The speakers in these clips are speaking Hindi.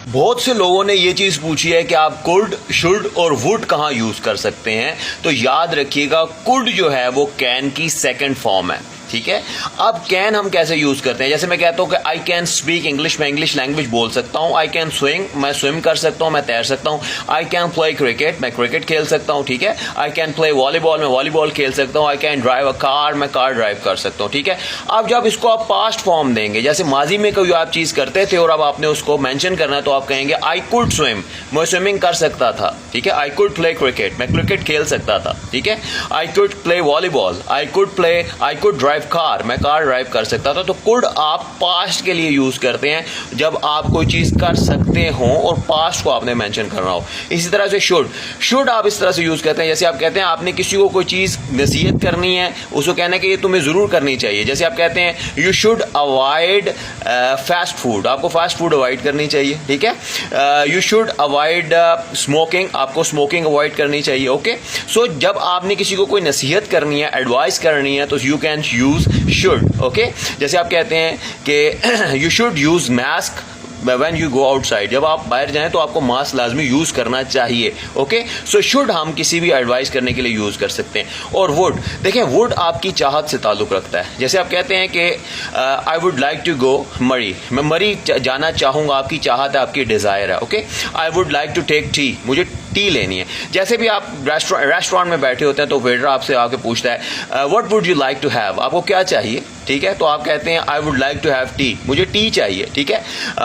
बहुत से लोगों ने ये चीज पूछी है कि आप कुड, शुड और वुड कहाँ यूज कर सकते हैं। तो याद रखिएगा, कुड जो है वो कैन की सेकंड फॉर्म है, ठीक है। अब कैन हम कैसे यूज करते हैं, जैसे मैं कहता हूं कि आई कैन स्पीक इंग्लिश, मैं इंग्लिश लैंग्वेज बोल सकता हूं। आई कैन स्विम, मैं स्विम कर सकता हूं, मैं तैर सकता हूं। आई कैन प्ले क्रिकेट, मैं क्रिकेट खेल सकता हूं, ठीक है। आई कैन प्ले वॉलीबॉल, मैं वॉलीबॉल खेल सकता हूं। I can drive a car, मैं कार ड्राइव कर सकता हूं, ठीक है। अब जब इसको आप पास्ट फॉर्म देंगे, जैसे माजी में कोई आप चीज करते थे और अब आपने उसको मेंशन करना है, तो आप कहेंगे आई कुड स्विम, मैं स्विमिंग कर सकता था, ठीक है। आई कुड प्ले क्रिकेट, मैं क्रिकेट खेल सकता था, ठीक है। I could play volleyball, I could drive car, मैं कार ड्राइव कर सकता था। तो कुड आप पास्ट के लिए यूज करते हैं जब आप कोई चीज कर सकते हो और पास्ट को आपने मेंशन करना हो। इसी तरह से शुड आप इस तरह से यूज करते हैं, जैसे आप कहते हैं आपने किसी को कोई चीज नसीहत करनी है, उसको कहना है कि ये तुम्हें जरूर करनी चाहिए। जैसे आप कहते हैं you should avoid fast food, आपको फास्ट फूड अवॉइड करनी चाहिए, ठीक है। यू शुड अवॉइड स्मोकिंग, आपको स्मोकिंग अवॉइड करनी चाहिए, ओके। सो जब आपने किसी को कोई नसीहत करनी है, एडवाइस करनी है, तो you can use should, okay. जैसे आप कहते हैं कि you should use mask when you go outside, जब आप बाहर जाएं तो आपको मास्क लाजमी यूज करना चाहिए, ओके। सो शुड हम किसी भी एडवाइस करने के लिए यूज कर सकते हैं। और वुड, देखें वुड आपकी चाहत से ताल्लुक रखता है। जैसे आप कहते हैं कि I would like to go Murree, मैं मरी जाना चाहूंगा, आपकी चाहत है, आपकी डिजायर है, okay. I would like to take tea, मुझे टी लेनी है। जैसे भी आप रेस्टोरेंट में बैठे होते हैं तो वेटर आपसे आके पूछता है what would you like to have, आपको क्या चाहिए, ठीक है। तो आप कहते हैं I would like to have tea, मुझे टी चाहिए, ठीक है।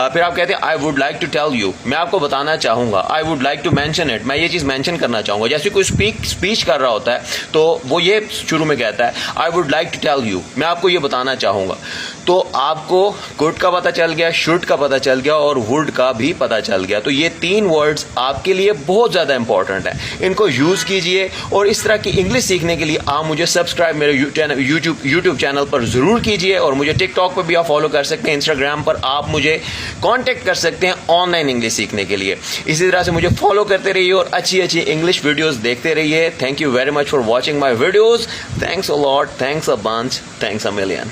फिर आप कहते हैं I would like to tell you, मैं आपको बताना चाहूंगा। I would like to mention it, मैं ये चीज मेंशन करना चाहूंगा। जैसे कोई स्पीच कर रहा होता है तो वो ये शुरू में कहता है I would like to tell you, मैं आपको ये बताना चाहूंगा। तो आपको गुड का पता चल गया, शुड का पता चल गया और वुड का भी पता चल गया। तो ये तीन वर्ड्स आपके लिए बहुत ज्यादा इंपॉर्टेंट है, इनको यूज कीजिए। और इस तरह की इंग्लिश सीखने के लिए आप मुझे सब्सक्राइब मेरे यूट्यूब चैनल पर जरूर कीजिए। और मुझे टिकटॉक पर भी आप फॉलो कर सकते हैं, इंस्टाग्राम पर आप मुझे कांटेक्ट कर सकते हैं ऑनलाइन इंग्लिश सीखने के लिए। इसी तरह से मुझे फॉलो करते रहिए और अच्छी अच्छी इंग्लिश वीडियोस देखते रहिए। Thank you very much for watching my videos. Thanks a lot, thanks a bunch, thanks a million.